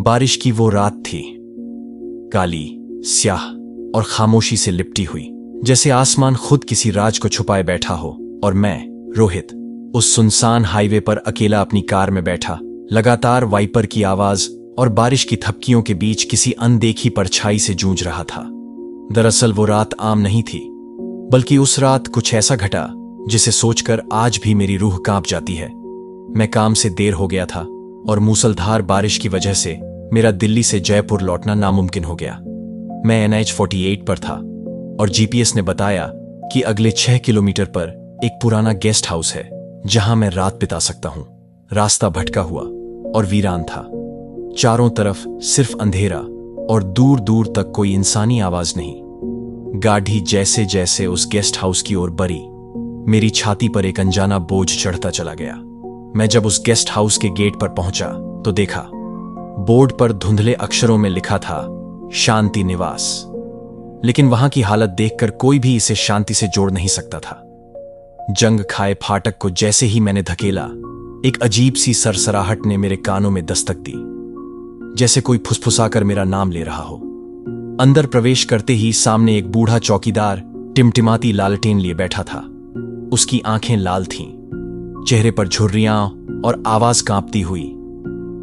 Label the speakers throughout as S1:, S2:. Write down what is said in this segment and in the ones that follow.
S1: बारिश की वो रात थी, काली, स्याह और खामोशी से लिपटी हुई, जैसे आसमान खुद किसी राज को छुपाए बैठा हो। और मैं, रोहित, उस सुनसान हाईवे पर अकेला अपनी कार में बैठा, लगातार वाइपर की आवाज और बारिश की थपकियों के बीच किसी अनदेखी परछाई से जूझ रहा था। दरअसल वो रात आम नहीं थी, बल्कि उस रात कुछ ऐसा घटा जिसे सोचकर आज भी मेरी रूह कांप जाती है। मैं काम से देर हो गया था और मूसलधार बारिश की वजह से मेरा दिल्ली से जयपुर लौटना नामुमकिन हो गया। मैं NH-48 पर था और जीपीएस ने बताया कि अगले 6 किलोमीटर पर एक पुराना गेस्ट हाउस है जहां मैं रात बिता सकता हूं। रास्ता भटका हुआ और वीरान था। चारों तरफ सिर्फ अंधेरा और दूर दूर तक कोई इंसानी आवाज नहीं। गाड़ी जैसे जैसे उस गेस्ट हाउस की ओर बढ़ी, मेरी छाती पर एक अनजाना बोझ चढ़ता चला गया। मैं जब उस गेस्ट हाउस के गेट पर पहुंचा तो देखा, बोर्ड पर धुंधले अक्षरों में लिखा था शांति निवास। लेकिन वहां की हालत देखकर कोई भी इसे शांति से जोड़ नहीं सकता था। जंग खाए फाटक को जैसे ही मैंने धकेला, एक अजीब सी सरसराहट ने मेरे कानों में दस्तक दी, जैसे कोई फुसफुसाकर मेरा नाम ले रहा हो। अंदर प्रवेश करते ही सामने एक बूढ़ा चौकीदार टिमटिमाती लालटेन लिए बैठा था। उसकी आंखें लाल थीं, चेहरे पर झुर्रियां और आवाज कांपती हुई।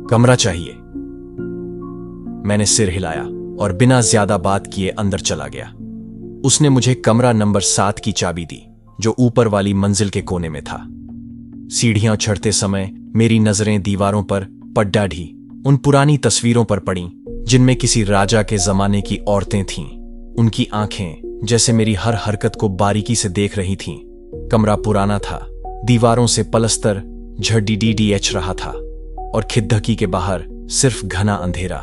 S1: कमरा चाहिए। मैंने सिर हिलाया और बिना ज्यादा बात किए अंदर चला गया। उसने मुझे कमरा नंबर 7 की चाबी दी, जो ऊपर वाली मंजिल के कोने में था। सीढ़ियां चढ़ते समय मेरी नजरें दीवारों पर पड्डाढ़ी उन पुरानी तस्वीरों पर पड़ीं जिनमें किसी राजा के जमाने की औरतें थीं। उनकी आंखें जैसे मेरी हर हरकत को बारीकी से देख रही थीं। कमरा पुराना था, दीवारों से पलस्तर झड़ीडीडीएच रहा था और खिद्दकी के बाहर सिर्फ घना अंधेरा।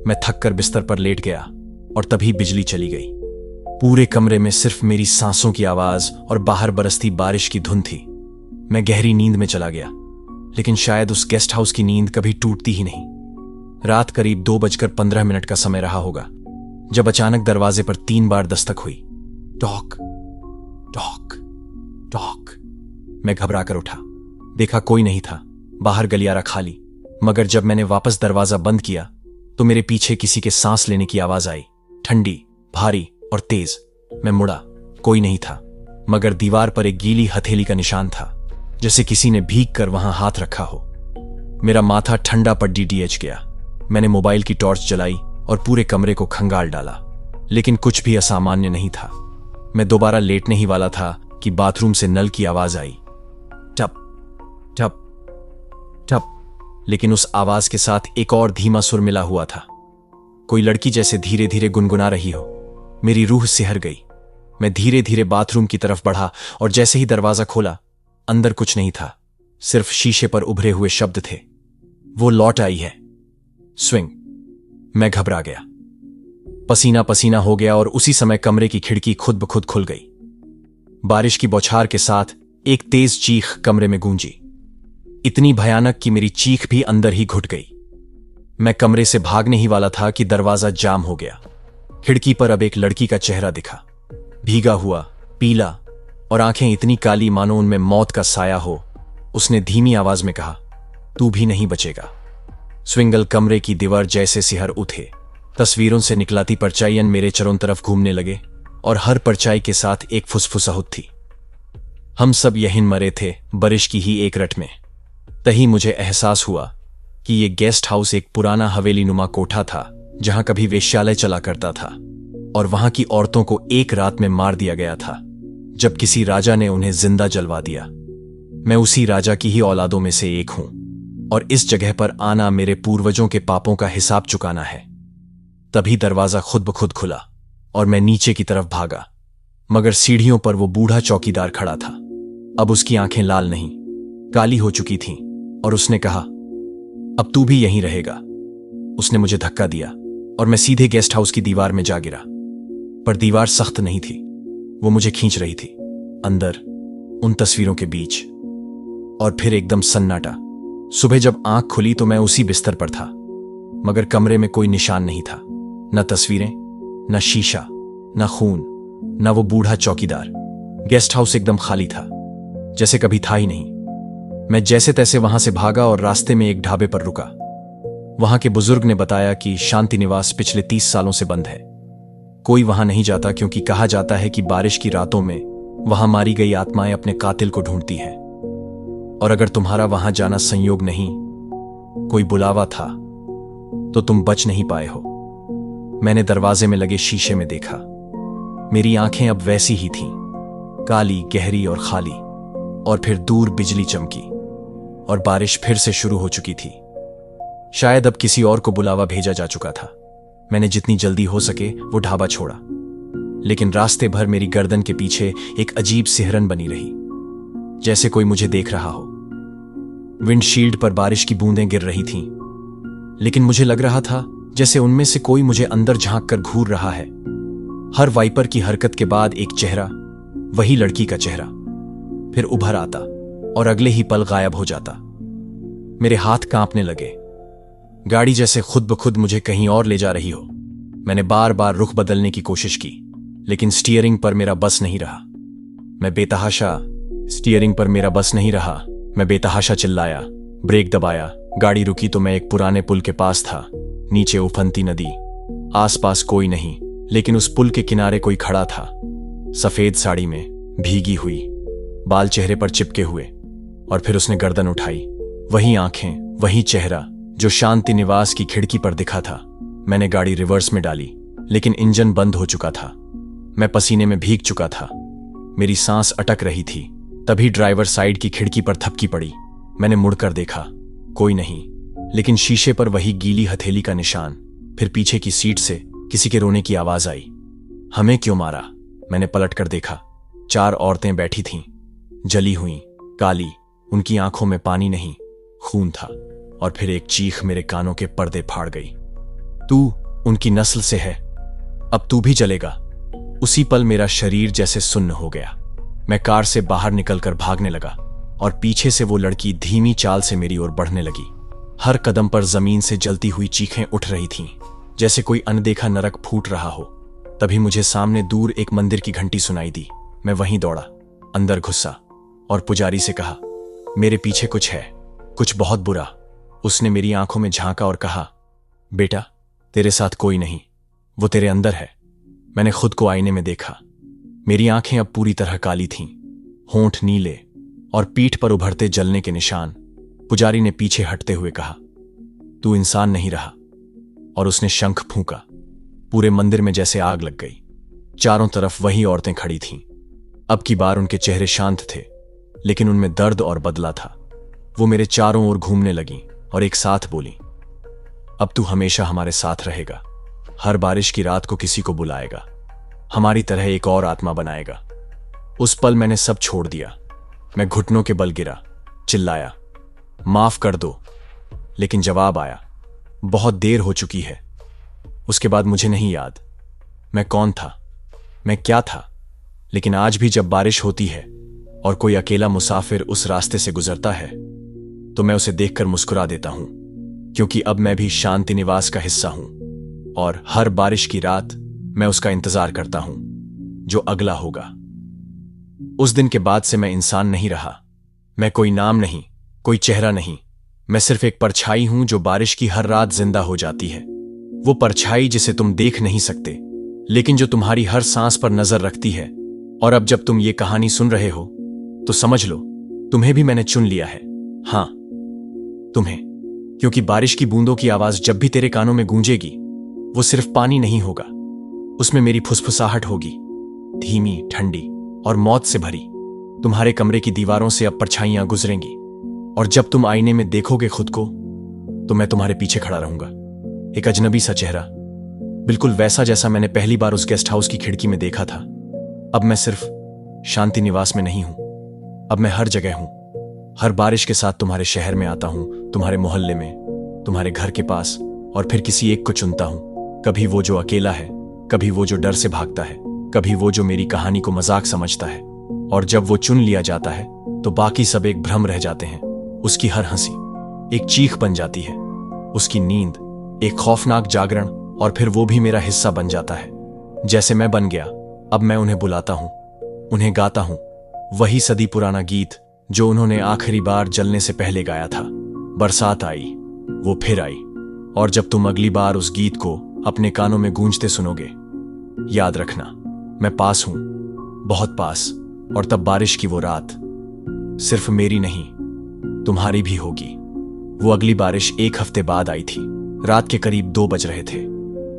S1: मैं थककर बिस्तर पर लेट गया और तभी बिजली चली गई। पूरे कमरे में सिर्फ मेरी सांसों की आवाज और बाहर बरसती बारिश की धुन थी। मैं गहरी नींद में चला गया, लेकिन शायद उस गेस्ट हाउस की नींद कभी टूटती ही नहीं। रात करीब 2:15 का समय रहा होगा जब अचानक दरवाजे पर 3 बार दस्तक हुई। Talk talk talk. मैं घबरा कर उठा। देखा कोई नहीं था, बाहर गलियारा खाली। मगर जब मैंने वापस दरवाजा बंद किया तो मेरे पीछे किसी के सांस लेने की आवाज आई, ठंडी, भारी और तेज। मैं मुड़ा, कोई नहीं था, मगर दीवार पर एक गीली हथेली का निशान था, जैसे किसी ने भीग कर वहां हाथ रखा हो। मेरा माथा ठंडा पर डीडीएच गया। मैंने मोबाइल की टॉर्च जलाई और पूरे कमरे को खंगाल डाला, लेकिन कुछ भी असामान्य नहीं था। मैं दोबारा लेटने ही वाला था कि बाथरूम से नल की आवाज आई, टप टप टप। लेकिन उस आवाज के साथ एक और धीमा सुर मिला हुआ था, कोई लड़की जैसे धीरे धीरे गुनगुना रही हो। मेरी रूह सिहर गई। मैं धीरे धीरे बाथरूम की तरफ बढ़ा और जैसे ही दरवाजा खोला, अंदर कुछ नहीं था, सिर्फ शीशे पर उभरे हुए शब्द थे, वो लौट आई है। स्विंग। मैं घबरा गया, पसीना पसीना हो गया और उसी समय कमरे की खिड़की खुद ब खुद खुल गई। बारिश की बौछार के साथ एक तेज चीख कमरे में गूंजी, इतनी भयानक कि मेरी चीख भी अंदर ही घुट गई। मैं कमरे से भागने ही वाला था कि दरवाजा जाम हो गया। खिड़की पर अब एक लड़की का चेहरा दिखा, भीगा हुआ, पीला और आंखें इतनी काली मानो उनमें मौत का साया हो। उसने धीमी आवाज में कहा, तू भी नहीं बचेगा। स्विंगल कमरे की दीवार जैसे सिहर उठे। तस्वीरों से निकलाती परछाइयां मेरे चारों तरफ घूमने लगे और हर परछाई के साथ एक फुसफुसाहट थी। हम सब यहीं मरे थे, बारिश की ही एक रट में। तही मुझे एहसास हुआ कि ये गेस्ट हाउस एक पुराना हवेली नुमा कोठा था जहां कभी वेश्यालय चला करता था, और वहां की औरतों को एक रात में मार दिया गया था जब किसी राजा ने उन्हें जिंदा जलवा दिया। मैं उसी राजा की ही औलादों में से एक हूं और इस जगह पर आना मेरे पूर्वजों के पापों का हिसाब चुकाना है। तभी दरवाजा खुद ब खुद खुला और मैं नीचे की तरफ भागा, मगर सीढ़ियों पर वो बूढ़ा चौकीदार खड़ा था। अब उसकी आंखें लाल नहीं, काली हो चुकी थीं और उसने कहा, अब तू भी यहीं रहेगा। उसने मुझे धक्का दिया और मैं सीधे गेस्ट हाउस की दीवार में जा गिरा। पर दीवार सख्त नहीं थी, वो मुझे खींच रही थी अंदर, उन तस्वीरों के बीच। और फिर एकदम सन्नाटा। सुबह जब आंख खुली तो मैं उसी बिस्तर पर था, मगर कमरे में कोई निशान नहीं था, न तस्वीरें, न शीशा, न खून, न वो बूढ़ा चौकीदार। गेस्ट हाउस एकदम खाली था, जैसे कभी था ही नहीं। मैं जैसे तैसे वहां से भागा और रास्ते में एक ढाबे पर रुका। वहां के बुजुर्ग ने बताया कि शांति निवास पिछले 30 सालों से बंद है। कोई वहां नहीं जाता क्योंकि कहा जाता है कि बारिश की रातों में वहां मारी गई आत्माएं अपने कातिल को ढूंढती हैं। और अगर तुम्हारा वहां जाना संयोग नहीं, कोई बुलावा था, तो तुम बच नहीं पाए हो। मैंने दरवाजे में लगे शीशे में देखा। मेरी आंखें अब वैसी ही थीं, काली, गहरी और खाली। और फिर दूर बिजली चमकी और बारिश फिर से शुरू हो चुकी थी। शायद अब किसी और को बुलावा भेजा जा चुका था। मैंने जितनी जल्दी हो सके वो ढाबा छोड़ा, लेकिन रास्ते भर मेरी गर्दन के पीछे एक अजीब सिहरन बनी रही, जैसे कोई मुझे देख रहा हो। विंडशील्ड पर बारिश की बूंदें गिर रही थीं, लेकिन मुझे लग रहा था जैसे उनमें से कोई मुझे अंदर झांक कर घूर रहा है। हर वाइपर की हरकत के बाद एक चेहरा, वही लड़की का चेहरा, फिर उभर आता और अगले ही पल गायब हो जाता। मेरे हाथ कांपने लगे, गाड़ी जैसे खुद ब खुद मुझे कहीं और ले जा रही हो। मैंने बार बार रुख बदलने की कोशिश की, लेकिन स्टीयरिंग पर मेरा बस नहीं रहा। मैं बेतहाशा चिल्लाया, ब्रेक दबाया। गाड़ी रुकी तो मैं एक पुराने पुल के पास था। नीचे उफनती नदी, आसपास कोई नहीं, लेकिन उस पुल के किनारे कोई खड़ा था, सफेद साड़ी में, भीगी हुई, बाल चेहरे पर चिपके हुए। और फिर उसने गर्दन उठाई। वही आंखें, वही चेहरा जो शांति निवास की खिड़की पर दिखा था। मैंने गाड़ी रिवर्स में डाली, लेकिन इंजन बंद हो चुका था। मैं पसीने में भीग चुका था, मेरी सांस अटक रही थी। तभी ड्राइवर साइड की खिड़की पर थपकी पड़ी। मैंने मुड़कर देखा, कोई नहीं, लेकिन शीशे पर वही गीली हथेली का निशान। फिर पीछे की सीट से किसी के रोने की आवाज आई। हमें क्यों मारा? मैंने पलट कर देखा। 4 औरतें बैठी थीं, जली हुई, काली, उनकी आंखों में पानी नहीं, खून था। और फिर एक चीख मेरे कानों के पर्दे फाड़ गई। तू उनकी नस्ल से है, अब तू भी चलेगा। उसी पल मेरा शरीर जैसे सुन्न हो गया। मैं कार से बाहर निकलकर भागने लगा और पीछे से वो लड़की धीमी चाल से मेरी ओर बढ़ने लगी। हर कदम पर जमीन से जलती हुई चीखें उठ रही थीं, जैसे कोई अनदेखा नरक फूट रहा हो। तभी मुझे सामने दूर एक मंदिर की घंटी सुनाई दी। मैं वहीं दौड़ा, अंदर घुसा और पुजारी से कहा, मेरे पीछे कुछ है, कुछ बहुत बुरा। उसने मेरी आंखों में झांका और कहा, बेटा, तेरे साथ कोई नहीं, वो तेरे अंदर है। मैंने खुद को आईने में देखा। मेरी आंखें अब पूरी तरह काली थीं, होंठ नीले और पीठ पर उभरते जलने के निशान। पुजारी ने पीछे हटते हुए कहा, तू इंसान नहीं रहा। और उसने शंख फूंका। पूरे मंदिर में जैसे आग लग गई। चारों तरफ वही औरतें खड़ी थीं। अब की बार उनके चेहरे शांत थे, लेकिन उनमें दर्द और बदला था। वो मेरे चारों ओर घूमने लगीं और एक साथ बोली, अब तू हमेशा हमारे साथ रहेगा। हर बारिश की रात को किसी को बुलाएगा, हमारी तरह एक और आत्मा बनाएगा। उस पल मैंने सब छोड़ दिया। मैं घुटनों के बल गिरा, चिल्लाया, माफ कर दो। लेकिन जवाब आया, बहुत देर हो चुकी है। उसके बाद मुझे नहीं याद मैं कौन था, मैं क्या था। लेकिन आज भी जब बारिश होती है और कोई अकेला मुसाफिर उस रास्ते से गुजरता है, तो मैं उसे देखकर मुस्कुरा देता हूं, क्योंकि अब मैं भी शांति निवास का हिस्सा हूं। और हर बारिश की रात मैं उसका इंतजार करता हूं, जो अगला होगा। उस दिन के बाद से मैं इंसान नहीं रहा। मैं कोई नाम नहीं, कोई चेहरा नहीं। मैं सिर्फ एक परछाई हूं जो बारिश की हर रात जिंदा हो जाती है। वो परछाई जिसे तुम देख नहीं सकते, लेकिन जो तुम्हारी हर सांस पर नजर रखती है। और अब जब तुम ये कहानी सुन रहे हो, तो समझ लो, तुम्हें भी मैंने चुन लिया है। हां, तुम्हें। क्योंकि बारिश की बूंदों की आवाज जब भी तेरे कानों में गूंजेगी, वो सिर्फ पानी नहीं होगा, उसमें मेरी फुसफुसाहट होगी, धीमी, ठंडी और मौत से भरी। तुम्हारे कमरे की दीवारों से अब परछाइयां गुजरेंगी, और जब तुम आईने में देखोगे खुद को, तो मैं तुम्हारे पीछे खड़ा रहूंगा, एक अजनबी सा चेहरा, बिल्कुल वैसा जैसा मैंने पहली बार उस गेस्ट हाउस की खिड़की में देखा था। अब मैं सिर्फ शांति निवास में नहीं हूं, अब मैं हर जगह हूं। हर बारिश के साथ तुम्हारे शहर में आता हूं, तुम्हारे मोहल्ले में, तुम्हारे घर के पास, और फिर किसी एक को चुनता हूं। कभी वो जो अकेला है, कभी वो जो डर से भागता है, कभी वो जो मेरी कहानी को मजाक समझता है। और जब वो चुन लिया जाता है, तो बाकी सब एक भ्रम रह जाते हैं। उसकी हर हंसी एक चीख बन जाती है, उसकी नींद एक खौफनाक जागरण, और फिर वो भी मेरा हिस्सा बन जाता है, जैसे मैं बन गया। अब मैं उन्हें बुलाता हूं, उन्हें गाता हूं, वही सदी पुराना गीत जो उन्होंने आखिरी बार जलने से पहले गाया था। बरसात आई, वो फिर आई, और जब तुम अगली बार उस गीत को अपने कानों में गूंजते सुनोगे, याद रखना, मैं पास हूं, बहुत पास। और तब बारिश की वो रात सिर्फ मेरी नहीं, तुम्हारी भी होगी। वो अगली बारिश 1 हफ्ते बाद आई थी। रात के करीब 2 बज रहे थे।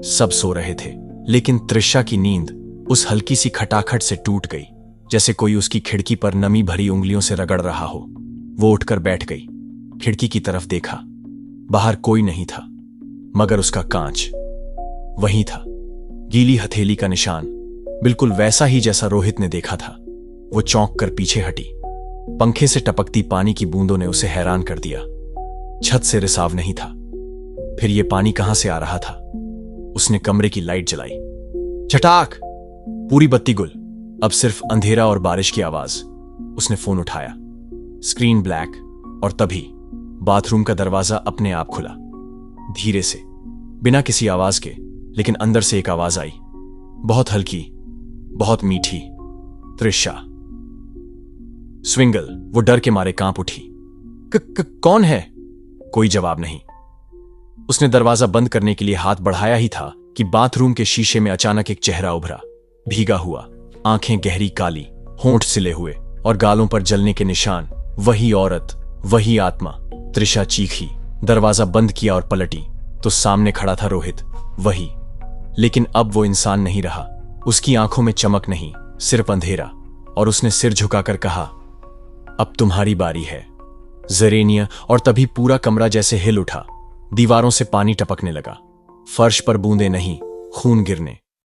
S1: सब सो रहे थे, लेकिन त्रिशा की नींद उस हल्की सी खटाखट से टूट गई, जैसे कोई उसकी खिड़की पर नमी भरी उंगलियों से रगड़ रहा हो। वो उठकर बैठ गई, खिड़की की तरफ देखा। बाहर कोई नहीं था, मगर उसका कांच वहीं था, गीली हथेली का निशान, बिल्कुल वैसा ही जैसा रोहित ने देखा था। वो चौंक कर पीछे हटी। पंखे से टपकती पानी की बूंदों ने उसे हैरान कर दिया। छत से रिसाव नहीं था, फिर ये पानी कहां से आ रहा था? उसने कमरे की लाइट जलाई। चटाक, पूरी बत्ती गुल। अब सिर्फ अंधेरा और बारिश की आवाज। उसने फोन उठाया, स्क्रीन ब्लैक, और तभी बाथरूम का दरवाजा अपने आप खुला, धीरे से, बिना किसी आवाज के। लेकिन अंदर से एक आवाज आई, बहुत हल्की, बहुत मीठी, त्रिशा। स्विंगल, वो डर के मारे कांप उठी। कौन है? कोई जवाब नहीं। उसने दरवाजा बंद करने के लिए हाथ बढ़ाया ही था कि बाथरूम के शीशे में अचानक एक चेहरा उभरा, भीगा हुआ, आंखें गहरी काली, होंठ सिले हुए और गालों पर जलने के निशान। वही औरत, वही आत्मा। त्रिशा चीखी, दरवाजा बंद किया और पलटी तो सामने खड़ा था रोहित, वही। लेकिन अब वो इंसान नहीं रहा। उसकी आंखों में चमक नहीं, सिर्फ अंधेरा। और उसने सिर झुकाकर कहा, अब तुम्हारी बारी है ज़रेनिया। और तभी पूरा कमरा जैसे हिल उठा। दीवारों से पानी टपकने लगा, फर्श पर बूंदे नहीं, खून गिरने।